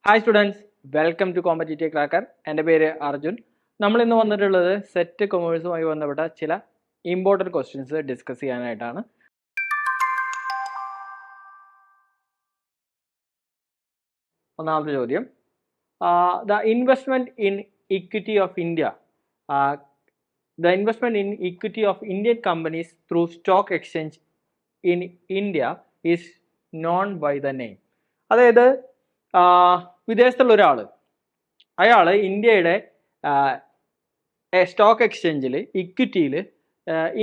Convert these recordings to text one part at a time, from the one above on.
Hi students, welcome to competitive cracker. എൻ്റെ പേര് അർജുൻ. നമ്മൾ ഇന്ന് വന്നിട്ടുള്ളത് സെറ്റ് കൊമേഴ്സുമായി ബന്ധപ്പെട്ട ചില ഇമ്പോർട്ടൻറ്റ് ക്വസ്റ്റ്യൻസ് ഡിസ്കസ് ചെയ്യാനായിട്ടാണ്. ഒന്നാമത്തെ ചോദ്യം, the investment in equity of India the investment in equity of Indian companies through stock exchange in India is known by the name. അതായത് വിദേശത്തുള്ള ഒരാൾ ഇന്ത്യയുടെ സ്റ്റോക്ക് എക്സ്ചേഞ്ചിൽ ഇക്വിറ്റിയിൽ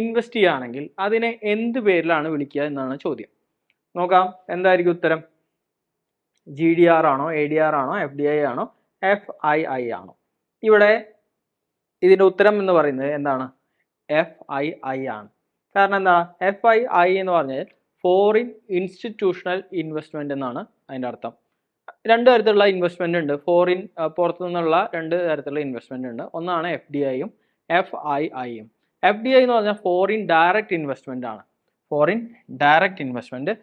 ഇൻവെസ്റ്റ് ചെയ്യുകയാണെങ്കിൽ അതിനെ എന്ത് പേരിലാണ് വിളിക്കുക എന്നാണ് ചോദ്യം. നോക്കാം, എന്തായിരിക്കും ഉത്തരം? GDR ആണോ, ADR ആണോ, FDI ആണോ, FII ആണോ? ഇവിടെ ഇതിൻ്റെ ഉത്തരം എന്ന് പറയുന്നത് എന്താണ്? FII ആണ്. കാരണം എന്താ? FII എന്ന് പറഞ്ഞാൽ ഫോറിൻ ഇൻസ്റ്റിറ്റ്യൂഷണൽ ഇൻവെസ്റ്റ്മെൻറ്റ് എന്നാണ് അതിൻ്റെ അർത്ഥം. രണ്ട് തരത്തിലുള്ള ഇൻവെസ്റ്റ്മെൻ്റ് ഉണ്ട്. പുറത്തു നിന്നുള്ള രണ്ട് തരത്തിലുള്ള ഇൻവെസ്റ്റ്മെൻ്റ് ഉണ്ട്. ഒന്നാണ് FDIയും FIIയും. FDI എന്ന് പറഞ്ഞാൽ ഫോറിൻ ഡയറക്റ്റ് ഇൻവെസ്റ്റ്മെൻ്റ് ആണ്. ഫോറിൻ ഡയറക്റ്റ് ഇൻവെസ്റ്റ്മെൻറ്റ്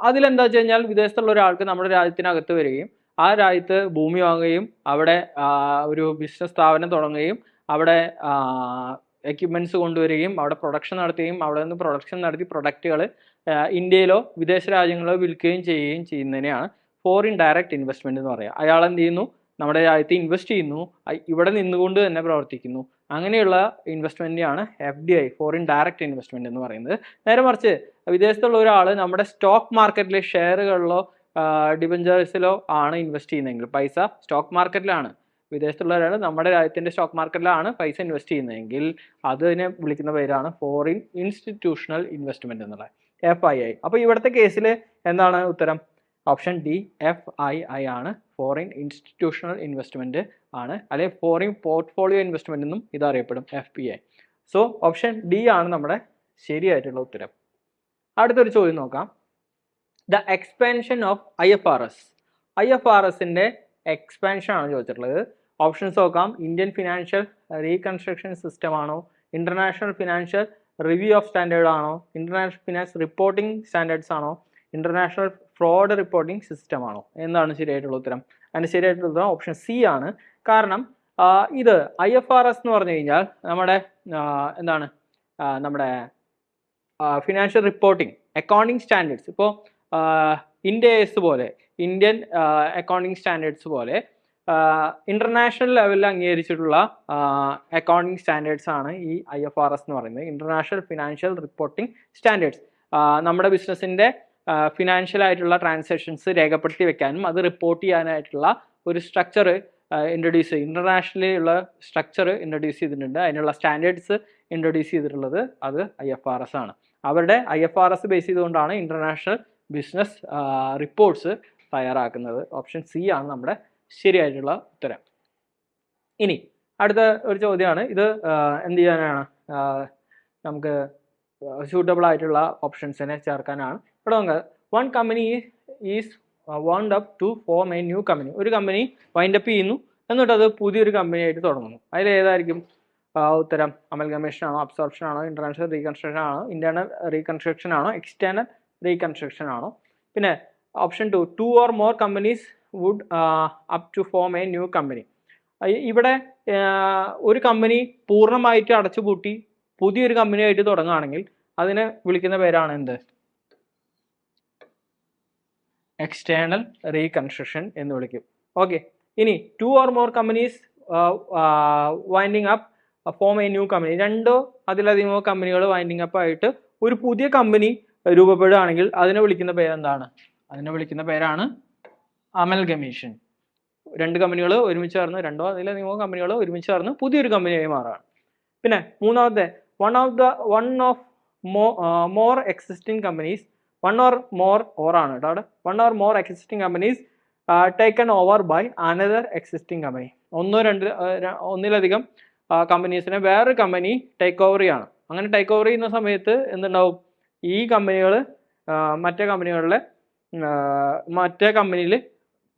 അതിലെന്താ വെച്ച് കഴിഞ്ഞാൽ വിദേശത്തുള്ള ഒരാൾക്ക് നമ്മുടെ രാജ്യത്തിനകത്ത് വരികയും ആ രാജ്യത്ത് ഭൂമി വാങ്ങുകയും അവിടെ ഒരു ബിസിനസ് സ്ഥാപനം തുടങ്ങുകയും അവിടെ എക്യുപ്മെൻറ്റ്സ് കൊണ്ടുവരികയും അവിടെ പ്രൊഡക്ഷൻ നടത്തുകയും അവിടെ നിന്ന് പ്രൊഡക്ഷൻ നടത്തി പ്രൊഡക്റ്റുകൾ ഇന്ത്യയിലോ വിദേശ രാജ്യങ്ങളിലോ വിൽക്കുകയും ചെയ്യുകയും ചെയ്യുന്നതിനെയാണ് ഫോറിൻ ഡയറക്റ്റ് ഇൻവെസ്റ്റ്മെൻറ്റ് എന്ന് പറയുക. അയാൾ എന്ത് ചെയ്യുന്നു? നമ്മുടെ രാജ്യത്ത് ഇൻവെസ്റ്റ് ചെയ്യുന്നു, ഇവിടെ നിന്നുകൊണ്ട് തന്നെ പ്രവർത്തിക്കുന്നു. അങ്ങനെയുള്ള ഇൻവെസ്റ്റ്മെൻറ്റിനെയാണ് FDI, ഫോറിൻ ഡയറക്റ്റ് ഇൻവെസ്റ്റ്മെൻറ്റ് എന്ന് പറയുന്നത്. നേരെ മറിച്ച് വിദേശത്തുള്ള ഒരാൾ നമ്മുടെ സ്റ്റോക്ക് മാർക്കറ്റിലെ ഷെയറുകളിലോ ഡിബഞ്ചേഴ്സിലോ ആണ് ഇൻവെസ്റ്റ് ചെയ്യുന്നതെങ്കിൽ, പൈസ സ്റ്റോക്ക് മാർക്കറ്റിലാണ്, വിദേശത്തുള്ള ഒരാൾ നമ്മുടെ രാജ്യത്തിൻ്റെ സ്റ്റോക്ക് മാർക്കറ്റിലാണ് പൈസ ഇൻവെസ്റ്റ് ചെയ്യുന്നതെങ്കിൽ അതിനെ വിളിക്കുന്ന പേരാണ് ഫോറിൻ ഇൻസ്റ്റിറ്റ്യൂഷണൽ ഇൻവെസ്റ്റ്മെൻറ്റ് എന്നുള്ളത്, FII. അപ്പോൾ ഇവിടുത്തെ കേസിൽ എന്താണ് ഉത്തരം? ഓപ്ഷൻ ഡി, FII ആണ്. ഫോറിൻ ഇൻസ്റ്റിറ്റ്യൂഷണൽ ഇൻവെസ്റ്റ്മെൻറ്റ് ആണ്, അല്ലെങ്കിൽ ഫോറിൻ പോർട്ട്ഫോളിയോ ഇൻവെസ്റ്റ്മെൻ്റ് എന്നും ഇതറിയപ്പെടും, FPI. സോ ഓപ്ഷൻ ഡി ആണ് നമ്മുടെ ശരിയായിട്ടുള്ള ഉത്തരം. അടുത്തൊരു ചോദ്യം നോക്കാം. ദ എക്സ്പാൻഷൻ ഓഫ് IFRSൻ്റെ എക്സ്പാൻഷൻ ആണ് ചോദിച്ചിട്ടുള്ളത്. ഓപ്ഷൻസ് നോക്കാം. ഇന്ത്യൻ ഫിനാൻഷ്യൽ റീകൺസ്ട്രക്ഷൻ സിസ്റ്റം ആണോ, international financial review of standard ആണോ, ഇന്റർനാഷണൽ ഫിനാൻസ് റിപ്പോർട്ടിംഗ് സ്റ്റാൻഡേർഡ്സ് ആണോ, ഇന്റർനാഷണൽ ഫ്രോഡ് റിപ്പോർട്ടിംഗ് സിസ്റ്റം ആണോ? എന്താണ് ശരിയായിട്ടുള്ള ഉത്തരം? അതിന് ശരിയായിട്ടുള്ള ഉത്തരം ഓപ്ഷൻ സി ആണ്. കാരണം ഇത് IFRS എന്ന് പറഞ്ഞു കഴിഞ്ഞാൽ നമ്മുടെ എന്താണ് നമ്മുടെ ഫിനാൻഷ്യൽ റിപ്പോർട്ടിംഗ് അക്കൗണ്ടിങ് സ്റ്റാൻഡേർഡ്സ്. ഇപ്പോൾ IND-AS പോലെ, ഇന്ത്യൻ അക്കൗണ്ടിങ് സ്റ്റാൻഡേർഡ്സ് പോലെ ഇന്റർനാഷണൽ ലെവലിൽ അംഗീകരിച്ചിട്ടുള്ള അക്കൗണ്ടിങ് സ്റ്റാൻഡേർഡ്സ് ആണ് ഈ IFRS എന്ന് പറയുന്നത്, ഇന്റർനാഷണൽ ഫിനാൻഷ്യൽ റിപ്പോർട്ടിംഗ് സ്റ്റാൻഡേർഡ്സ്. നമ്മുടെ ബിസിനസ്സിൻ്റെ ഫിനാൻഷ്യൽ ആയിട്ടുള്ള ട്രാൻസാക്ഷൻസ് രേഖപ്പെടുത്തി വെക്കാനും അത് റിപ്പോർട്ട് ചെയ്യാനായിട്ടുള്ള ഒരു സ്ട്രക്ചർ ഇൻട്രൊഡ്യൂസ് ചെയ്യും. ഇന്റർനാഷണലി ഉള്ള സ്ട്രക്ചർ ഇൻട്രൊഡ്യൂസ് ചെയ്തിട്ടുണ്ട്. അതിനുള്ള സ്റ്റാൻഡേർഡ്സ് ഇൻട്രൊഡ്യൂസ് ചെയ്തിട്ടുള്ളത് അത് IFRS ആണ്. അവരുടെ IFRS ബേസ് ചെയ്തുകൊണ്ടാണ് ഇന്റർനാഷണൽ ബിസിനസ് റിപ്പോർട്ട്സ് തയ്യാറാക്കുന്നത്. ഓപ്ഷൻ സി ആണ് നമ്മുടെ ശരിയായിട്ടുള്ള ഉത്തരം. ഇനി അടുത്ത ഒരു ചോദ്യമാണ്. ഇത് എന്ത് ചെയ്യാനാണ്? നമുക്ക് സ്യൂട്ടബിൾ ആയിട്ടുള്ള ഓപ്ഷൻസിനെ ചേർക്കാനാണ്. ഇവിടെ നമുക്ക് one company is wound up to form a new company. ഒരു കമ്പനി വൈൻഡപ്പ് ചെയ്യുന്നു, എന്നിട്ട് അത് പുതിയൊരു കമ്പനി ആയിട്ട് തുടങ്ങുന്നു. അതിൽ ഏതായിരിക്കും ഉത്തരം? അമൽഗമേഷൻ ആണോ, അബ്സോർപ്ഷൻ ആണോ, ഇന്റർനാഷണൽ റീകൺസ്ട്രക്ഷൻ ആണോ, ഇന്റേണൽ റീകൺസ്ട്രക്ഷൻ ആണോ, എക്സ്റ്റേണൽ റീകൺസ്ട്രക്ഷൻ ആണോ? പിന്നെ option two or more companies wound up to form a new company. ഇവിടെ ഒരു കമ്പനി പൂർണ്ണമായിട്ട് അടച്ചുപൂട്ടി പുതിയൊരു കമ്പനി ആയിട്ട് തുടങ്ങുകയാണെങ്കിൽ അതിനെ വിളിക്കുന്ന പേരാണ് എന്ത്? എക്സ്റ്റേണൽ റീകൺസ്ട്രക്ഷൻ എന്ന് വിളിക്കും. ഓക്കെ. ഇനി 2 or more companies winding up form a new company. രണ്ടോ അതിലധികമോ കമ്പനികൾ വൈൻഡിങ് അപ്പ് ആയിട്ട് ഒരു പുതിയ കമ്പനി രൂപപ്പെടുകയാണെങ്കിൽ അതിനെ വിളിക്കുന്ന പേരെന്താണ്? അതിനെ വിളിക്കുന്ന പേരാണ് അമൽഗമേഷൻ. രണ്ട് കമ്പനികൾ ഒരുമിച്ച് ചേർന്ന്, രണ്ടോ അതിലധികമോ കമ്പനികൾ ഒരുമിച്ച് ചേർന്ന് പുതിയൊരു കമ്പനിയായി മാറുകയാണ്. പിന്നെ മൂന്നാമത്തെ, one of more existing companies, one or ആണ് കേട്ടോ അവിടെ. One or more existing companies taken over by another existing company. ഒന്നിലധികം കമ്പനീസിനെ വേറൊരു കമ്പനി ടേക്ക് ഓവർ ചെയ്യാണ്. അങ്ങനെ ടേക്ക് ഓവർ ചെയ്യുന്ന സമയത്ത് എന്തുണ്ടാവും? ഈ കമ്പനികൾ മറ്റേ കമ്പനിയിൽ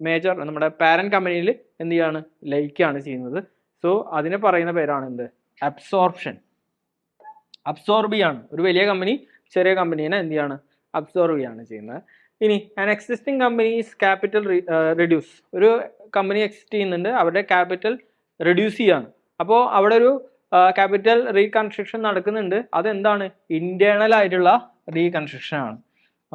മേജർ നമ്മുടെ പാരന്റ് കമ്പനിയിൽ എന്ത് ചെയ്യാണ്? ലയിക്കുകയാണ് ചെയ്യുന്നത്. സോ അതിനെ പറയുന്ന പേരാണ് എന്ത്? അബ്സോർപ്ഷൻ. അബ്സോർബ് ചെയ്യാണ്. ഒരു വലിയ കമ്പനി ചെറിയ കമ്പനീനെ എന്ത് ചെയ്യാണ്? അബ്സോർബ് ചെയ്യാണ് ചെയ്യുന്നത്. ഇനി an existing companies capital reduce, ഒരു കമ്പനി എക്സിസ്റ്റ് ചെയ്യുന്നുണ്ട്, അവരുടെ ക്യാപിറ്റൽ റിഡ്യൂസ് ചെയ്യാണ്. അപ്പോൾ അവിടെ ഒരു ക്യാപിറ്റൽ റീകൺസ്ട്രക്ഷൻ നടക്കുന്നുണ്ട്. അതെന്താണ്? ഇന്റേണൽ ആയിട്ടുള്ള റീകൺസ്ട്രക്ഷൻ ആണ്.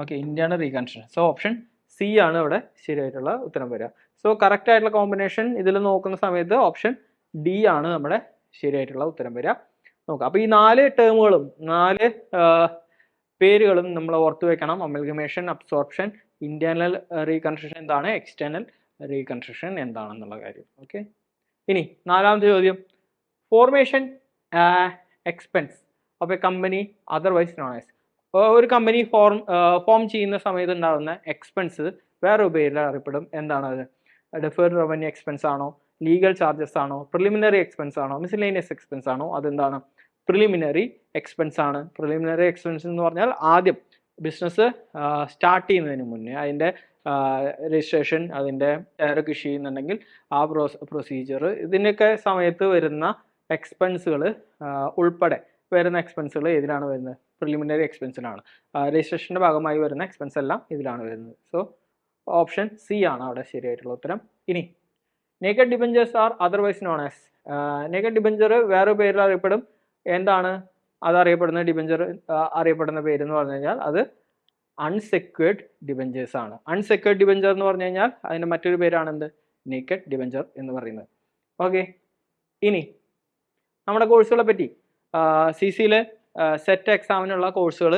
Okay, internal reconstruction. So option C ആണ് ഇവിടെ ശരിയായിട്ടുള്ള ഉത്തരം വരിക. സോ കറക്റ്റ് ആയിട്ടുള്ള കോമ്പിനേഷൻ ഇതിൽ നോക്കുന്ന സമയത്ത് ഓപ്ഷൻ ഡി ആണ് നമ്മുടെ ശരിയായിട്ടുള്ള ഉത്തരം വരിക. നോക്കാം. അപ്പോൾ ഈ 4 ടേമുകളും 4 പേരുകളും നമ്മൾ ഓർത്തു വെക്കണം. അമൽഗമേഷൻ, അബ്സോർപ്ഷൻ, ഇന്റേണൽ റീകൺസ്ട്രക്ഷൻ എന്താണ്, എക്സ്റ്റേണൽ റീകൺസ്ട്രക്ഷൻ എന്താണെന്നുള്ള കാര്യം. ഓക്കെ, ഇനി 4ാമത്തെ ചോദ്യം, formation expense of A company otherwise known as. ഒരു കമ്പനി ഫോം ചെയ്യുന്ന സമയത്ത് ഉണ്ടാകുന്ന എക്സ്പെൻസ് വേറൊരു പേരിൽ അറിയപ്പെടും. എന്താണ് അത്? ഡെഫേർഡ് റവന്യൂ എക്സ്പെൻസ് ആണോ, ലീഗൽ ചാർജസ് ആണോ, പ്രിലിമിനറി എക്സ്പെൻസ് ആണോ, മിസ്ലേനിയസ് എക്സ്പെൻസ് ആണോ? അതെന്താണ്? പ്രിലിമിനറി എക്സ്പെൻസ് ആണ്. പ്രിലിമിനറി എക്സ്പെൻസ് എന്ന് പറഞ്ഞാൽ ആദ്യം ബിസിനസ് സ്റ്റാർട്ട് ചെയ്യുന്നതിന് മുന്നേ അതിൻ്റെ രജിസ്ട്രേഷൻ, അതിൻ്റെ ഡയറക്റ്റ് ഇഷ്യൂ ചെയ്യുന്നുണ്ടെങ്കിൽ ആ പ്രൊസീജിയർ, ഇതിനൊക്കെ സമയത്ത് വരുന്ന എക്സ്പെൻസുകൾ ഉൾപ്പെടെ വരുന്ന എക്സ്പെൻസുകൾ ഏതിലാണ് വരുന്നത്? പ്രിലിമിനറി എക്സ്പെൻസിനാണ്. രജിസ്ട്രേഷൻ്റെ ഭാഗമായി വരുന്ന എക്സ്പെൻസ് എല്ലാം ഇതിലാണ് വരുന്നത്. സോ ഓപ്ഷൻ സി ആണ് അവിടെ ശരിയായിട്ടുള്ള ഉത്തരം. ഇനി naked debentures R otherwise known as. Naked debenture വേറെ പേരിൽ അറിയപ്പെടും. എന്താണ് അതറിയപ്പെടുന്ന ഡിബഞ്ചർ? അറിയപ്പെടുന്ന പേര് എന്ന് പറഞ്ഞു കഴിഞ്ഞാൽ അത് അൺസെക്യൂർഡ് ഡിബഞ്ചേഴ്സ് ആണ്. അൺസെക്യൂർഡ് ഡിബഞ്ചർ എന്ന് പറഞ്ഞു കഴിഞ്ഞാൽ അതിൻ്റെ മറ്റൊരു പേരാണ് എന്ത്? നേക്കഡ് ഡിബഞ്ചർ എന്ന് പറയുന്നത്. ഓക്കെ, ഇനി നമ്മുടെ കോഴ്സുകളെ പറ്റി CCയിൽ സെറ്റ് എക്സാമിനുള്ള കോഴ്സുകൾ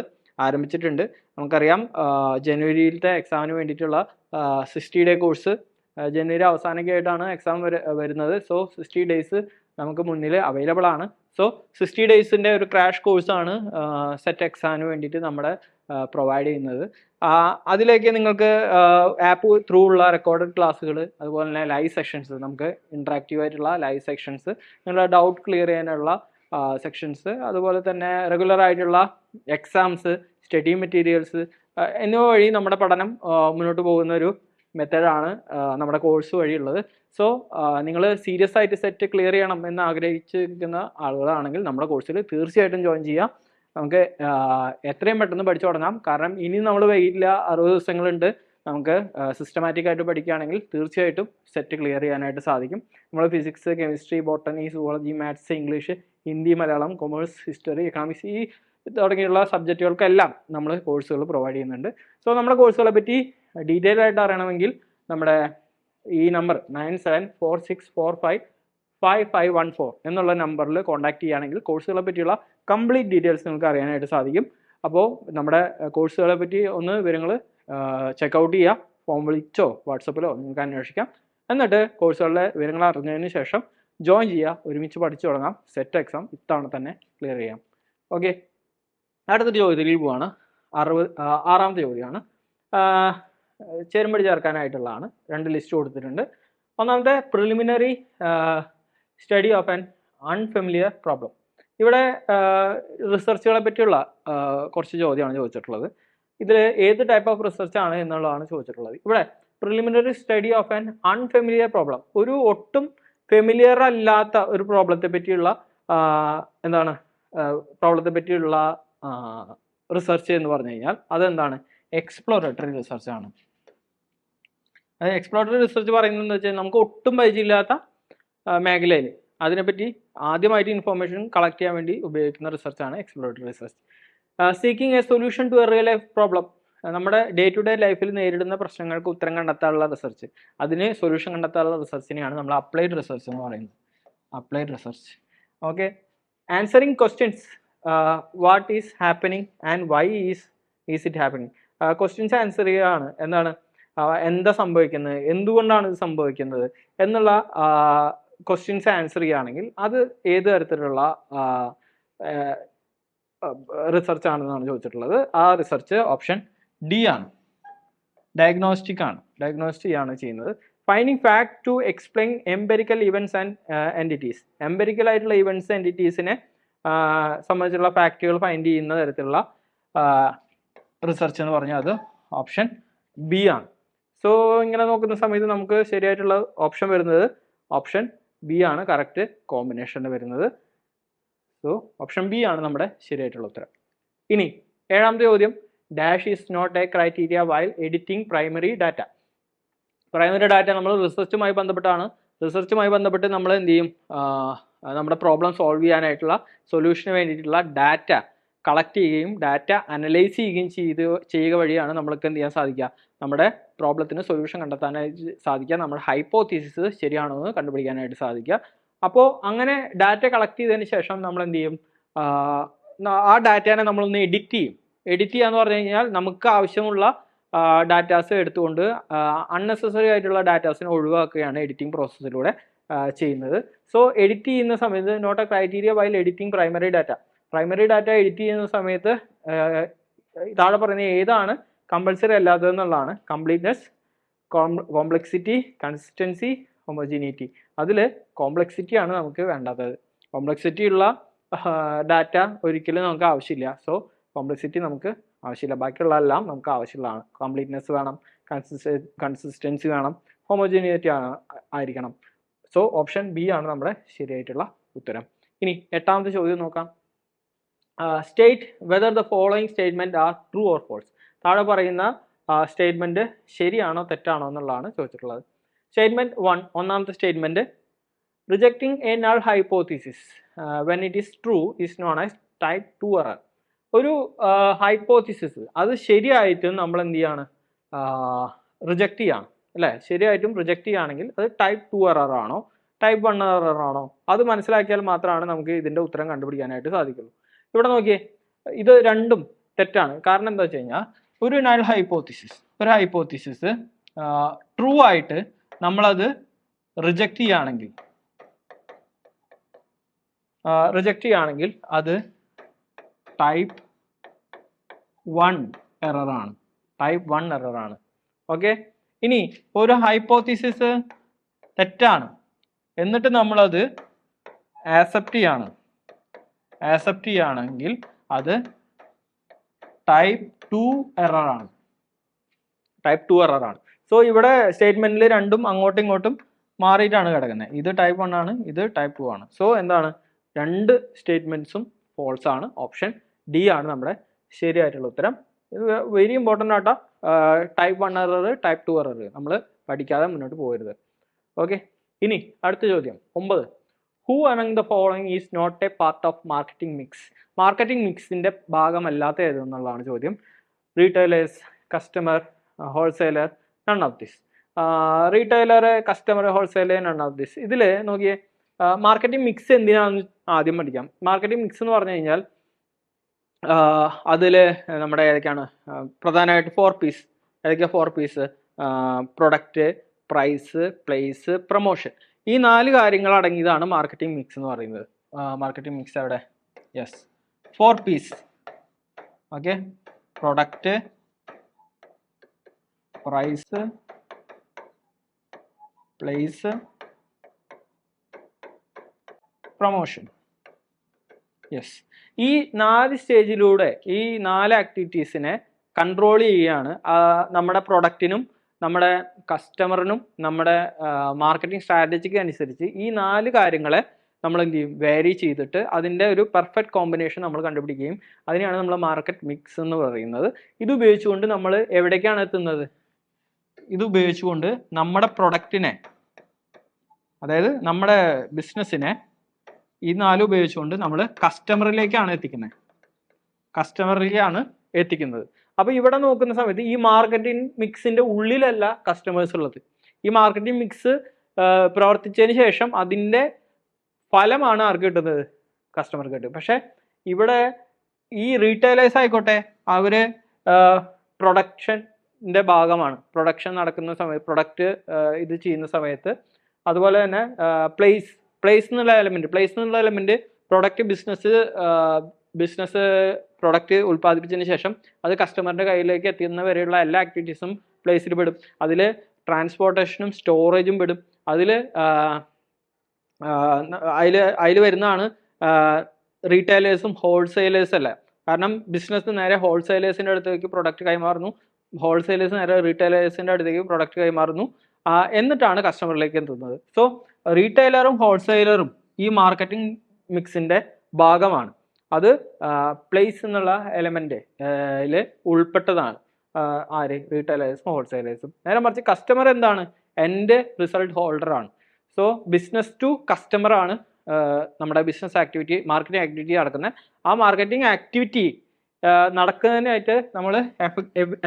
ആരംഭിച്ചിട്ടുണ്ട്. നമുക്കറിയാം ജനുവരിയിലത്തെ എക്സാമിന് വേണ്ടിയിട്ടുള്ള 60 ഡേ കോഴ്സ് ജനുവരി അവസാനമൊക്കെയായിട്ടാണ് എക്സാം വരുന്നത്. സോ 60 ഡേയ്സ് നമുക്ക് മുന്നിൽ അവൈലബിൾ ആണ്. സോ 60 ഡേയ്സിൻ്റെ ഒരു ക്രാഷ് കോഴ്സാണ് സെറ്റ് എക്സാമിന് വേണ്ടിയിട്ട് നമ്മുടെ പ്രൊവൈഡ് ചെയ്യുന്നത്. അതിലേക്ക് നിങ്ങൾക്ക് ആപ്പ് ത്രൂ ഉള്ള റെക്കോർഡഡ് ക്ലാസ്സുകൾ, അതുപോലെ തന്നെ ലൈവ് സെക്ഷൻസ്, നമുക്ക് ഇൻട്രാക്റ്റീവ് ആയിട്ടുള്ള ലൈവ് സെക്ഷൻസ്, നിങ്ങളുടെ ഡൗട്ട് ക്ലിയർ ചെയ്യാനുള്ള സെക്ഷൻസ്, അതുപോലെ തന്നെ റെഗുലർ ആയിട്ടുള്ള എക്സാംസ്, സ്റ്റഡി മെറ്റീരിയൽസ് എന്നിവ വഴി നമ്മുടെ പഠനം മുന്നോട്ട് പോകുന്ന ഒരു മെത്തേഡാണ് നമ്മുടെ കോഴ്സ് വഴിയുള്ളത്. സോ നിങ്ങൾ സീരിയസ് ആയിട്ട് സെറ്റ് ക്ലിയർ ചെയ്യണം എന്ന് ആഗ്രഹിച്ചിരിക്കുന്ന ആളുകളാണെങ്കിൽ നമ്മുടെ കോഴ്സിൽ തീർച്ചയായിട്ടും ജോയിൻ ചെയ്യാം. നമുക്ക് എത്രയും പെട്ടെന്ന് പഠിച്ചു തുടങ്ങാം. കാരണം ഇനി നമ്മൾ വൈകില്ല, 60 ദിവസങ്ങളുണ്ട്. നമുക്ക് സിസ്റ്റമാറ്റിക് ആയിട്ട് പഠിക്കുകയാണെങ്കിൽ തീർച്ചയായിട്ടും സെറ്റ് ക്ലിയർ ചെയ്യാനായിട്ട് സാധിക്കും. നമ്മൾ physics, chemistry, botany, zoology, maths, English, Hindi, Malayalam, commerce, history, economics, ഈ തുടങ്ങിയുള്ള സബ്ജക്റ്റുകൾക്കെല്ലാം നമ്മൾ കോഴ്സുകൾ പ്രൊവൈഡ് ചെയ്യുന്നുണ്ട്. സോ നമ്മുടെ കോഴ്സുകളെ പറ്റി ഡീറ്റെയിൽ ആയിട്ട് അറിയണമെങ്കിൽ നമ്മുടെ ഈ നമ്പർ 9746455514 എന്നുള്ള നമ്പറിൽ കോൺടാക്ട് ചെയ്യുകയാണെങ്കിൽ കോഴ്സുകളെ പറ്റിയുള്ള കംപ്ലീറ്റ് ഡീറ്റെയിൽസ് നിങ്ങൾക്ക് അറിയാനായിട്ട് സാധിക്കും. അപ്പോൾ നമ്മുടെ കോഴ്സുകളെ പറ്റി ഒന്ന് വിവരങ്ങൾ ചെക്കൗട്ട് ചെയ്യുക. ഫോം വിളിച്ചോ വാട്സപ്പിലോ നിങ്ങൾക്ക് അന്വേഷിക്കാം. എന്നിട്ട് കോഴ്സുകളുടെ വിവരങ്ങൾ അറിഞ്ഞതിന് ശേഷം ജോയിൻ ചെയ്യുക. ഒരുമിച്ച് പഠിച്ചു തുടങ്ങാം. സെറ്റ് എക്സാം ഇത്തവണ തന്നെ ക്ലിയർ ചെയ്യാം. ഓക്കെ, അടുത്തൊരു ചോദ്യത്തിലേക്ക് പോവാണ്. 6ാമത്തെ ചോദ്യമാണ്. ചേരുംപടി ചേർക്കാനായിട്ടുള്ളതാണ്. 2 ലിസ്റ്റ് കൊടുത്തിട്ടുണ്ട്. ഒന്നാമത്തെ preliminary study of an unfamiliar problem. ഇവിടെ റിസർച്ചുകളെ പറ്റിയുള്ള കുറച്ച് ചോദ്യമാണ് ചോദിച്ചിട്ടുള്ളത്. ഇതിൽ ഏത് ടൈപ്പ് ഓഫ് റിസർച്ച് ആണ് എന്നുള്ളതാണ് ചോദിച്ചിട്ടുള്ളത്. ഇവിടെ preliminary study of an unfamiliar problem, ഒരു ഒട്ടും ഫെമിലിയർ അല്ലാത്ത ഒരു പ്രോബ്ലത്തെ പറ്റിയുള്ള പ്രോബ്ലത്തെ പറ്റിയുള്ള റിസർച്ച് എന്ന് പറഞ്ഞു കഴിഞ്ഞാൽ അതെന്താണ്? എക്സ്പ്ലോറേറ്ററി റിസർച്ച് ആണ്. അത് എക്സ്പ്ലോറേറ്ററി റിസർച്ച് പറയുന്നത് വെച്ചാൽ നമുക്ക് ഒട്ടും പരിചയമില്ലാത്ത മേഖലയിൽ അതിനെപ്പറ്റി ആദ്യമായിട്ട് ഇൻഫോർമേഷൻ കളക്ട് ചെയ്യാൻ വേണ്ടി ഉപയോഗിക്കുന്ന റിസർച്ചാണ് exploratory research. Seeking a solution to a real life problem, നമ്മുടെ ഡേ ടു ഡേ ലൈഫിൽ നേരിടുന്ന പ്രശ്നങ്ങൾക്ക് ഉത്തരം കണ്ടെത്താനുള്ള റിസർച്ച്, അതിന് സൊല്യൂഷൻ കണ്ടെത്താനുള്ള റിസർച്ചിനെയാണ് നമ്മൾ അപ്ലൈഡ് റിസർച്ച് എന്ന് പറയുന്നത്. Applied research. Okay, answering questions what is happening and why is it happening. Questions answer ചെയ്യുകയാണ്. എന്താണ്, എന്താ സംഭവിക്കുന്നത്, എന്തുകൊണ്ടാണ് ഇത് സംഭവിക്കുന്നത് എന്നുള്ള ക്വസ്റ്റ്യൻസ് ആൻസർ ചെയ്യുകയാണെങ്കിൽ അത് ഏത് തരത്തിലുള്ള റിസർച്ച് ആണെന്നാണ് ചോദിച്ചിട്ടുള്ളത്. ആ റിസർച്ച് ഓപ്ഷൻ ഡി ആണ്, ഡയഗ്നോസ്റ്റിക് ആണ്. ഡയഗ്നോസ്റ്റിക് ആണ് ചെയ്യുന്നത്. Finding fact to explain empirical events and entities. Empirical ആയിട്ടുള്ള ഇവൻറ്റ്സ് എൻറ്റിറ്റീസിനെ സംബന്ധിച്ചുള്ള ഫാക്റ്റുകൾ ഫൈൻഡ് ചെയ്യുന്ന തരത്തിലുള്ള റിസർച്ച് എന്ന് പറഞ്ഞാൽ അത് ഓപ്ഷൻ ബി ആണ്. സോ ഇങ്ങനെ നോക്കുന്ന സമയത്ത് നമുക്ക് ശരിയായിട്ടുള്ള ഓപ്ഷൻ വരുന്നത് ഓപ്ഷൻ ബി ആണ് കറക്റ്റ് കോമ്പിനേഷനിൽ വരുന്നത്. സോ ഓപ്ഷൻ ബി ആണ് നമ്മുടെ ശരിയായിട്ടുള്ള ഉത്തരം. ഇനി 7ാമത്തെ ചോദ്യം, dash is not a criteria while editing primary data. Primary data നമ്മൾ റിസർച്ചുമായി ബന്ധപ്പെട്ടാണ്. റിസർച്ചുമായി ബന്ധപ്പെട്ട് നമ്മൾ എന്ത് ചെയ്യും, നമ്മുടെ പ്രോബ്ലം സോൾവ് ചെയ്യാനായിട്ടുള്ള സൊല്യൂഷന് വേണ്ടിയിട്ടുള്ള ഡാറ്റ കളക്ട് ചെയ്യുകയും ഡാറ്റ അനലൈസ് ചെയ്യുകയും ചെയ്യുക വഴിയാണ് നമ്മൾക്ക് എന്ത് ചെയ്യാൻ സാധിക്കുക, നമ്മുടെ പ്രോബ്ലത്തിന് സൊല്യൂഷൻ കണ്ടെത്താനായിട്ട് സാധിക്കുക, നമ്മുടെ ഹൈപ്പോത്തീസിസ് ശരിയാണോ എന്ന് കണ്ടുപിടിക്കാനായിട്ട് സാധിക്കുക. അപ്പോൾ അങ്ങനെ ഡാറ്റ കളക്ട് ചെയ്തതിന് ശേഷം നമ്മൾ എന്ത് ചെയ്യും, ആ ഡാറ്റേനെ നമ്മളൊന്ന് എഡിറ്റ് ചെയ്യും. എഡിറ്റ് ചെയ്യുക എന്ന് പറഞ്ഞു കഴിഞ്ഞാൽ നമുക്ക് ആവശ്യമുള്ള ഡാറ്റാസ് എടുത്തുകൊണ്ട് അൺനെസസറി ആയിട്ടുള്ള ഡാറ്റാസിനെ ഒഴിവാക്കുകയാണ് എഡിറ്റിംഗ് പ്രോസസ്സിലൂടെ ചെയ്യുന്നത്. സോ എഡിറ്റ് ചെയ്യുന്ന സമയത്ത് note a criteria while editing primary data. Primary data edit ചെയ്യുന്ന സമയത്ത് താഴെ പറയുന്ന ഏതാണ് കമ്പൽസറി അല്ലാത്തതെന്നുള്ളതാണ്. Completeness, complexity, consistency, homogeneity. അതിൽ കോംപ്ലക്സിറ്റി ആണ് നമുക്ക് വേണ്ടാത്തത്. കോംപ്ലക്സിറ്റി ഉള്ള ഡാറ്റ ഒരിക്കലും നമുക്ക് ആവശ്യമില്ല. സോ കോംപ്ലക്സിറ്റി നമുക്ക് ആവശ്യമില്ല, ബാക്കിയുള്ള എല്ലാം നമുക്ക് ആവശ്യമുള്ളതാണ്. കംപ്ലീറ്റ്നെസ് വേണം, കൺസിസ്റ്റൻസി വേണം, ഹോമോജിനിറ്റി ആയിരിക്കണം. സോ ഓപ്ഷൻ ബി ആണ് നമ്മുടെ ശരിയായിട്ടുള്ള ഉത്തരം. ഇനി എട്ടാമത്തെ ചോദ്യം നോക്കാം. State whether the following statement are true or false. താഴെ പറയുന്ന സ്റ്റേറ്റ്മെന്റ് ശരിയാണോ തെറ്റാണോ എന്നുള്ളതാണ് ചോദിച്ചിട്ടുള്ളത്. സ്റ്റേറ്റ്മെന്റ് 1, ഒന്നാമത്തെ statement, rejecting A null hypothesis when it is true is known as type 2 error. ഒരു ഹൈപ്പോത്തിസിസ് അത് ശരിയായിട്ടും നമ്മൾ എന്ത് ചെയ്യാണ്, റിജക്റ്റ് ചെയ്യാണ് അല്ലേ. ശരിയായിട്ടും റിജക്റ്റ് ചെയ്യുകയാണെങ്കിൽ അത് ടൈപ്പ് 2 എറർ ആണോ ടൈപ്പ് 1 എറർ ആണോ അത് മനസ്സിലാക്കിയാൽ മാത്രമാണ് നമുക്ക് ഇതിൻ്റെ ഉത്തരം കണ്ടുപിടിക്കാനായിട്ട് സാധിക്കുള്ളൂ. ഇവിടെ നോക്കിയേ, ഇത് രണ്ടും തെറ്റാണ്. കാരണം എന്താ വെച്ച് കഴിഞ്ഞാൽ ഒരു നൾ ഹൈപ്പോത്തിസിസ് ട്രൂ ആയിട്ട് നമ്മളത് റിജക്റ്റ് ചെയ്യുകയാണെങ്കിൽ അത് ടൈപ്പ് 1 എററാണ്. ടൈപ്പ് 1 എററാണ്. ഓക്കെ. ഇനി ഒരു ഹൈപ്പോത്തിസിസ് തെറ്റാണ് എന്നിട്ട് നമ്മളത് ആക്സെപ്റ്റ് ചെയ്യുകയാണെങ്കിൽ അത് ടൈപ്പ് 2 എററാണ്. ടൈപ്പ് 2 എററാണ്. സോ ഇവിടെ സ്റ്റേറ്റ്മെന്റിൽ രണ്ടും അങ്ങോട്ടും ഇങ്ങോട്ടും മാറിയിട്ടാണ് കിടക്കുന്നത്. ഇത് ടൈപ്പ് 1 ആണ്, ഇത് ടൈപ്പ് 2 ആണ്. സോ എന്താണ്, രണ്ട് സ്റ്റേറ്റ്മെന്റ്സും ഫോൾസ് ആണ്. ഓപ്ഷൻ ഡി ആണ് നമ്മുടെ ശരിയായിട്ടുള്ള ഉത്തരം. ഇത് വെരി ഇമ്പോർട്ടൻ്റ് ആട്ടോ. ടൈപ്പ് 1 എറർ, ടൈപ്പ് 2 എറർ നമ്മൾ പഠിക്കാതെ മുന്നോട്ട് പോകരുത്. ഓക്കെ. ഇനി അടുത്ത ചോദ്യം 9. Who among the following is not a part of marketing mix. Marketing മിക്സിന്റെ ഭാഗമല്ലാത്ത ഏതെന്നുള്ളതാണ് ചോദ്യം. Retailers, customer, wholesaler, none of this. Retailer, customer, wholesaler, none of this. ഇതിൽ നോക്കിയേ, മാർക്കറ്റിംഗ് മിക്സ് എന്തിനാണെന്ന് ആദ്യം പഠിക്കാം. മാർക്കറ്റിംഗ് മിക്സ് എന്ന് പറഞ്ഞു കഴിഞ്ഞാൽ അതിൽ നമ്മുടെ ഏതൊക്കെയാണ് പ്രധാനമായിട്ട് 4 പീസ്. ഏതൊക്കെയാണ് 4 Ps? Product, price, place, promotion. ഈ 4 കാര്യങ്ങൾ അടങ്ങിയതാണ് മാർക്കറ്റിംഗ് മിക്സ് എന്ന് പറയുന്നത്. മാർക്കറ്റിംഗ് മിക്സ് എവിടെ? Yes, 4 Ps. Okay. Product, price, place, promotion. Yes. ഈ 4 സ്റ്റേജിലൂടെ ഈ 4 ആക്ടിവിറ്റീസിനെ കൺട്രോൾ ചെയ്യുകയാണ് നമ്മുടെ പ്രൊഡക്റ്റിനും നമ്മുടെ കസ്റ്റമറിനും നമ്മുടെ മാർക്കറ്റിംഗ് സ്ട്രാറ്റജിക്ക് അനുസരിച്ച് ഈ 4 കാര്യങ്ങളെ നമ്മൾ എന്ത് ചെയ്യും, വേരി ചെയ്തിട്ട് അതിൻ്റെ ഒരു പെർഫെക്റ്റ് കോമ്പിനേഷൻ നമ്മൾ കണ്ടുപിടിക്കുകയും അതിനെയാണ് നമ്മൾ മാർക്കറ്റ് മിക്സ് എന്ന് പറയുന്നത്. ഇത് ഉപയോഗിച്ചുകൊണ്ട് നമ്മൾ എവിടേക്കാണ് എത്തുന്നത്? ഇത് ഉപയോഗിച്ചുകൊണ്ട് നമ്മുടെ പ്രൊഡക്റ്റിനെ, അതായത് നമ്മുടെ ബിസിനസ്സിനെ ഈ 4 ഉപയോഗിച്ചുകൊണ്ട് നമ്മൾ കസ്റ്റമറിലേക്കാണ് എത്തിക്കുന്നത്. അപ്പോൾ ഇവിടെ നോക്കുന്ന സമയത്ത് ഈ മാർക്കറ്റിംഗ് മിക്സിന്റെ ഉള്ളിലല്ല കസ്റ്റമേഴ്സ് ഉള്ളത്. ഈ മാർക്കറ്റിംഗ് മിക്സ് പ്രവർത്തിച്ചതിന് ശേഷം അതിൻ്റെ ഫലമാണ് ആർക്ക് കിട്ടുന്നത്? കസ്റ്റമർക്ക് കിട്ടും. പക്ഷെ ഇവിടെ ഈ റീറ്റെയിലേഴ്സ് ആയിക്കോട്ടെ, അവര് പ്രൊഡക്ഷൻ്റെ ഭാഗമാണ്. പ്രൊഡക്ഷൻ നടക്കുന്ന സമയത്ത്, പ്രൊഡക്റ്റ് ഇത് ചെയ്യുന്ന സമയത്ത്, അതുപോലെ തന്നെ പ്ലേസ് എന്നുള്ള എലമെന്റ് പ്രൊഡക്റ്റ് ബിസിനസ് പ്രൊഡക്റ്റ് ഉൽപ്പാദിപ്പിച്ചതിന് ശേഷം അത് കസ്റ്റമറിന്റെ കയ്യിലേക്ക് എത്തുന്ന വരെയുള്ള എല്ലാ ആക്ടിവിറ്റീസും പ്ലേസിൽ പെടും. അതിൽ ട്രാൻസ്പോർട്ടേഷനും സ്റ്റോറേജും പെടും. അതിൽ വരുന്നതാണ് റീറ്റെയിലേഴ്സും ഹോൾസെയിലേഴ്സ് അല്ല. കാരണം ബിസിനസ് നേരെ ഹോൾസെയിലേഴ്സിന്റെ അടുത്തേക്ക് പ്രൊഡക്റ്റ് കൈമാറുന്നു, ഹോൾസെയിലേഴ്സ് നേരെ റീറ്റെയിലേഴ്സിന്റെ അടുത്തേക്ക് പ്രൊഡക്റ്റ് കൈമാറുന്നു, എന്നിട്ടാണ് കസ്റ്റമറിലേക്ക് എത്തുന്നത്. സോ റീറ്റെയിലറും ഹോൾസെയിലറും ഈ മാർക്കറ്റിംഗ് മിക്സിന്റെ ഭാഗമാണ്. അത് പ്ലേസ് എന്നുള്ള എലമെൻറ്റിൽ ഉൾപ്പെട്ടതാണ്. ആര്? റീറ്റെയിലേഴ്സും ഹോൾസെയിലേഴ്സും. നേരെ മറിച്ച് കസ്റ്റമർ എന്താണ്? എൻ്റെ റിസൾട്ട് ഹോൾഡറാണ്. സോ ബിസിനസ് ടു കസ്റ്റമർ ആണ് നമ്മുടെ ബിസിനസ് ആക്ടിവിറ്റി, മാർക്കറ്റിംഗ് ആക്ടിവിറ്റി നടക്കുന്നത്. ആ മാർക്കറ്റിംഗ് ആക്ടിവിറ്റി നടക്കുന്നതിനായിട്ട് നമ്മൾ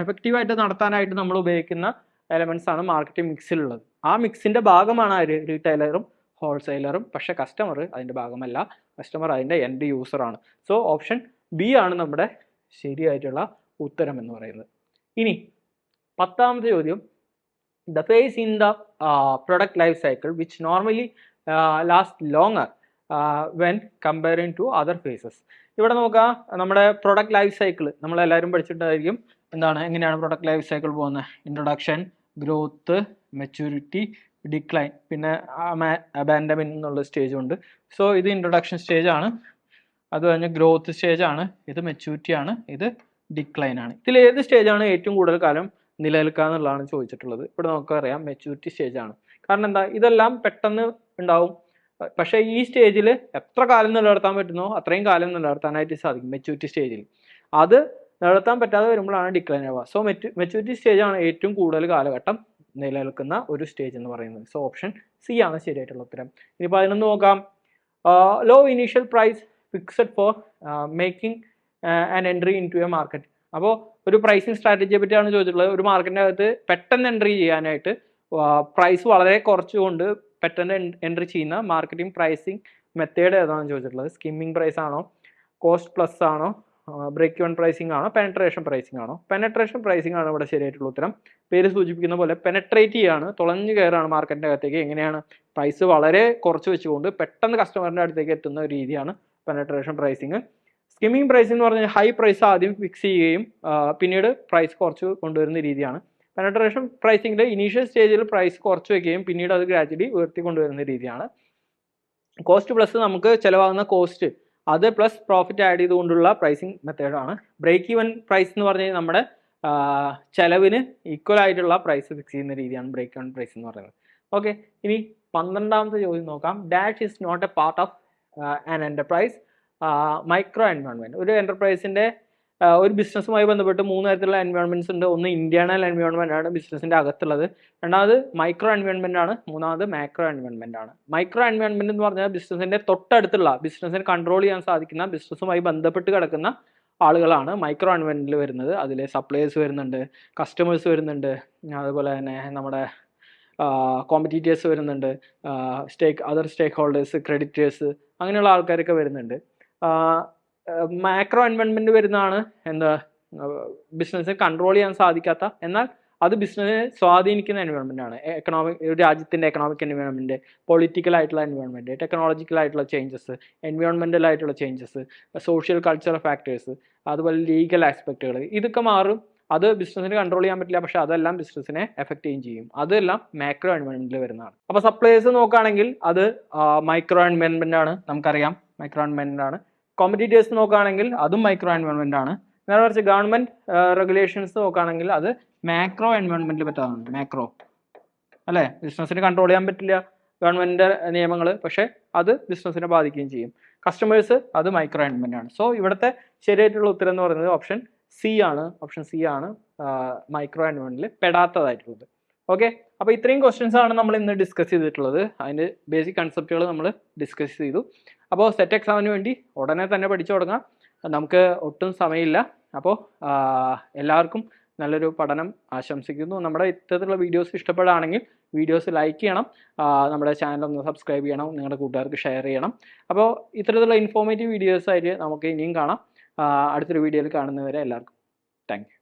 എഫക്റ്റീവായിട്ട് നടത്താനായിട്ട് നമ്മൾ ഉപയോഗിക്കുന്ന എലമെൻറ്റ്സ് ആണ് മാർക്കറ്റിംഗ് മിക്സിലുള്ളത്. ആ മിക്സിൻ്റെ ഭാഗമാണ് ആര്? റീറ്റെയിലറും ഹോൾസെയിലറും. പക്ഷേ കസ്റ്റമർ അതിൻ്റെ ഭാഗമല്ല. കസ്റ്റമർ അതിൻ്റെ എൻഡ് യൂസറാണ്. സോ ഓപ്ഷൻ ബി ആണ് നമ്മുടെ ശരിയായിട്ടുള്ള ഉത്തരം എന്ന് പറയുന്നത്. ഇനി 10ാമത്തെ ചോദ്യം, the phase in the product life cycle which normally lasts longer when comparing to other phases. ഇവിടെ നോക്കുക, നമ്മുടെ പ്രൊഡക്റ്റ് ലൈഫ് സൈക്കിൾ നമ്മളെല്ലാവരും പഠിച്ചിട്ടായിരിക്കും. എന്താണ്, എങ്ങനെയാണ് പ്രൊഡക്റ്റ് ലൈഫ് സൈക്കിൾ പോകുന്നത്? ഇൻട്രൊഡക്ഷൻ, ഗ്രോത്ത്, മെച്യൂരിറ്റി, ഡിക്ലൈൻ, പിന്നെ അബാൻഡമെന്റ് എന്നുള്ള സ്റ്റേജ് ഉണ്ട്. സോ ഇത് ഇൻട്രൊഡക്ഷൻ സ്റ്റേജ് ആണ്, അത് കഴിഞ്ഞ് ഗ്രോത്ത് സ്റ്റേജ് ആണ്, ഇത് മെച്യൂരിറ്റി ആണ്, ഇത് ഡിക്ലൈൻ ആണ്. ഇതിൽ ഏത് സ്റ്റേജാണ് ഏറ്റവും കൂടുതൽ കാലം നിലനിൽക്കുക എന്നുള്ളതാണ് ചോദിച്ചിട്ടുള്ളത്. ഇവിടെ നമുക്കറിയാം മെച്യൂരിറ്റി സ്റ്റേജ് ആണ്. കാരണം എന്താ, ഇതെല്ലാം പെട്ടെന്ന് ഉണ്ടാവും. പക്ഷേ ഈ സ്റ്റേജിൽ എത്ര കാലം നിലനിർത്താൻ പറ്റുന്നോ അത്രയും കാലം നിലനിർത്താനായിട്ട് സാധിക്കും മെച്യൂരിറ്റി സ്റ്റേജിൽ. അത് നിലനിർത്താൻ പറ്റാതെ വരുമ്പോഴാണ് ഡിക്ലൈൻ ആവുക. സോ മെച്യൂരിറ്റി സ്റ്റേജ് ആണ് ഏറ്റവും കൂടുതൽ കാലഘട്ടം നിലനിൽക്കുന്ന ഒരു സ്റ്റേജ് എന്ന് പറയുന്നത്. സോ ഓപ്ഷൻ സി ആണ് ശരിയായിട്ടുള്ള ഉത്തരം. ഇനിയിപ്പോൾ അതിനൊന്ന് നോക്കാം. Low initial price fixed for making an entry into a market. അപ്പോൾ ഒരു പ്രൈസിങ് സ്ട്രാറ്റജിയെ പറ്റിയാണ് ചോദിച്ചിട്ടുള്ളത്. ഒരു മാർക്കറ്റിൻ്റെ അകത്ത് പെട്ടെന്ന് എൻട്രി ചെയ്യാനായിട്ട് പ്രൈസ് വളരെ കുറച്ചുകൊണ്ട് പെട്ടെന്ന് എൻട്രി ചെയ്യുന്ന മാർക്കറ്റിംഗ് പ്രൈസിങ് മെത്തേഡ് ഏതാണെന്ന് ചോദിച്ചിട്ടുള്ളത്. സ്കിമ്മിങ് പ്രൈസ് ആണോ, കോസ്റ്റ് പ്ലസ് ആണോ, ബ്രേക്ക് ഇവൻ പ്രൈസിംഗ് ആണോ, പെനട്രേഷൻ പ്രൈസിംഗ് ആണോ? പെനട്രേഷൻ പ്രൈസിംഗ് ആണ് ഇവിടെ ശരിയായിട്ടുള്ള ഉത്തരം. പേര് സൂചിപ്പിക്കുന്ന പോലെ പെനട്രേറ്റ് ചെയ്യാണ്, തുളഞ്ഞു കയറാണ് മാർക്കറ്റിൻ്റെ അകത്തേക്ക്. എങ്ങനെയാണ്? പ്രൈസ് വളരെ കുറച്ച് വെച്ചുകൊണ്ട് പെട്ടെന്ന് കസ്റ്റമറിൻ്റെ അടുത്തേക്ക് എത്തുന്ന ഒരു രീതിയാണ് പെനട്രേഷൻ പ്രൈസിങ്. സ്കിമ്മിങ് പ്രൈസിംഗ് എന്ന് പറഞ്ഞാൽ ഹൈ പ്രൈസ് ആദ്യം ഫിക്സ് ചെയ്യുകയും പിന്നീട് പ്രൈസ് കുറച്ച് കൊണ്ടുവരുന്ന രീതിയാണ്. പെനട്രേഷൻ പ്രൈസിങ്ങിൻ്റെ ഇനീഷ്യൽ സ്റ്റേജിൽ പ്രൈസ് കുറച്ച് വയ്ക്കുകയും പിന്നീട് അത് ഗ്രാജുവലി ഉയർത്തി കൊണ്ടുവരുന്ന രീതിയാണ്. കോസ്റ്റ് പ്ലസ് നമുക്ക് ചിലവാകുന്ന കോസ്റ്റ് അത് പ്ലസ് പ്രോഫിറ്റ് ആഡ് ചെയ്തുകൊണ്ടുള്ള പ്രൈസിങ് മെത്തേഡാണ്. ബ്രേക്ക് ഈവൻ പ്രൈസ് എന്ന് പറഞ്ഞാൽ നമ്മുടെ ചെലവിന് ഈക്വൽ ആയിട്ടുള്ള പ്രൈസ് ഫിക്സ് ചെയ്യുന്ന രീതിയാണ് ബ്രേക്ക് ഈവൻ പ്രൈസ് എന്ന് പറയുന്നത്. ഓക്കെ, ഇനി 12ാമത്തെ ചോദ്യം നോക്കാം. Dash is not a part of an enterprise micro environment. ഒരു എൻ്റർപ്രൈസിൻ്റെ ഒരു ബിസിനസ്സുമായി ബന്ധപ്പെട്ട് 3 തരത്തിലുള്ള എൻവയോൺമെൻറ്റ്സ് ഉണ്ട്. ഒന്ന് ഇന്റേണൽ എൻവയോൺമെൻ്റ് ആണ് ബിസിനസ്സിൻ്റെ അകത്തുള്ളത്, രണ്ടാമത് മൈക്രോ എൻവയോൺമെൻ്റ് ആണ്, മൂന്നാമത് മാക്രോ എൻവയോൺമെൻ്റ് ആണ്. മൈക്രോ എൻവയോൺമെൻറ്റ് എന്ന് പറഞ്ഞാൽ ബിസിനസ്സിൻ്റെ തൊട്ടടുത്തുള്ള, ബിസിനസ്സിനെ കൺട്രോൾ ചെയ്യാൻ സാധിക്കുന്ന, ബിസിനസ്സുമായി ബന്ധപ്പെട്ട് കിടക്കുന്ന ആളുകളാണ് മൈക്രോ എൻവയോൺമെൻറ്റിൽ വരുന്നത്. അതിൽ സപ്ലയേഴ്സ് വരുന്നുണ്ട്, കസ്റ്റമേഴ്സ് വരുന്നുണ്ട്, അതുപോലെ തന്നെ നമ്മുടെ കോമ്പറ്റീറ്റേഴ്സ് വരുന്നുണ്ട്, അതർ സ്റ്റേക്ക് ഹോൾഡേഴ്സ്, ക്രെഡിറ്റേഴ്സ്, അങ്ങനെയുള്ള ആൾക്കാരൊക്കെ വരുന്നുണ്ട്. മാക്രോ എൻവയോൺമെൻറ്റ് വരുന്നതാണ് എന്താ, ബിസിനസ്സിനെ കൺട്രോൾ ചെയ്യാൻ സാധിക്കാത്ത, എന്നാൽ അത് ബിസിനസ്സിനെ സ്വാധീനിക്കുന്ന എൻവയോൺമെൻ്റ് ആണ്. ഒരു രാജ്യത്തിൻ്റെ എക്കണോമിക് എൻവയോൺമെൻറ്റ്, പൊളിറ്റിക്കൽ ആയിട്ടുള്ള എൻവയോൺമെൻറ്റ്, ടെക്നോളജിക്കൽ ആയിട്ടുള്ള ചേഞ്ചസ്, എൻവയോൺമെൻ്റൽ ആയിട്ടുള്ള ചേഞ്ചസ്, സോഷ്യൽ കൾച്ചറൽ ഫാക്ടേഴ്സ്, അതുപോലെ ലീഗൽ ആസ്പെക്റ്റുകൾ, ഇതൊക്കെ മാറും. അത് ബിസിനസ്സിന് കൺട്രോൾ ചെയ്യാൻ പറ്റില്ല, പക്ഷേ അതെല്ലാം ബിസിനസ്സിനെ എഫക്റ്റ് ചെയ്യും. അതെല്ലാം മാക്രോ എൻവയോൺമെൻറ്റിൽ വരുന്നതാണ്. അപ്പോൾ സപ്ലയേഴ്സ് നോക്കുകയാണെങ്കിൽ അത് മൈക്രോ എൻവയോൺമെൻ്റ് ആണ്, നമുക്കറിയാം മൈക്രോ എൻവയോൺമെൻ്റ് ആണ്. കോമ്പറ്റീറ്റേഴ്സ് നോക്കുകയാണെങ്കിൽ അതും മൈക്രോ എൻവയോൺമെൻ്റ് ആണ്. നേരെ മറിച്ച് ഗവൺമെൻറ് റെഗുലേഷൻസ് നോക്കുകയാണെങ്കിൽ അത് മാക്രോ എൻവയോൺമെൻറ്റിൽ പറ്റാതാണ്. മാക്രോ അല്ലേ, ബിസിനസ്സിന് കൺട്രോൾ ചെയ്യാൻ പറ്റില്ല ഗവൺമെൻറ് നിയമങ്ങൾ, പക്ഷേ അത് ബിസിനസ്സിനെ ബാധിക്കുകയും ചെയ്യും. കസ്റ്റമേഴ്സ് അത് മൈക്രോ എൻവയോൺമെൻ്റ് ആണ്. സോ ഇവിടുത്തെ ശരിയായിട്ടുള്ള ഉത്തരം എന്ന് പറയുന്നത് ഓപ്ഷൻ സി ആണ്. ഓപ്ഷൻ സി ആണ് മൈക്രോ എൻവയോൺമെൻറ്റിൽ പെടാത്തതായിട്ടുള്ളത്. ഓക്കെ, അപ്പോൾ ഇത്രയും ക്വസ്റ്റ്യൻസ് ആണ് നമ്മൾ ഇന്ന് ഡിസ്കസ് ചെയ്തിട്ടുള്ളത്. അതിൻ്റെ ബേസിക് കൺസെപ്റ്റുകൾ നമ്മൾ ഡിസ്കസ് ചെയ്തു. അപ്പോൾ സെറ്റ് എക്സാമിന് വേണ്ടി ഉടനെ തന്നെ പഠിച്ചു തുടങ്ങാം. നമുക്ക് ഒട്ടും സമയമില്ല. അപ്പോൾ എല്ലാവർക്കും നല്ലൊരു പഠനം ആശംസിക്കുന്നു. നമ്മുടെ ഇത്തരത്തിലുള്ള വീഡിയോസ് ഇഷ്ടപ്പെടുകയാണെങ്കിൽ വീഡിയോസ് ലൈക്ക് ചെയ്യണം, നമ്മുടെ ചാനൽ ഒന്ന് സബ്സ്ക്രൈബ് ചെയ്യണം, നിങ്ങളുടെ കൂട്ടുകാർക്ക് ഷെയർ ചെയ്യണം. അപ്പോൾ ഇത്തരത്തിലുള്ള ഇൻഫോർമേറ്റീവ് വീഡിയോസ് ആയിട്ട് നമുക്ക് ഇനിയും കാണാം. അടുത്തൊരു വീഡിയോയിൽ കാണുന്നവരെ എല്ലാവർക്കും താങ്ക് യു.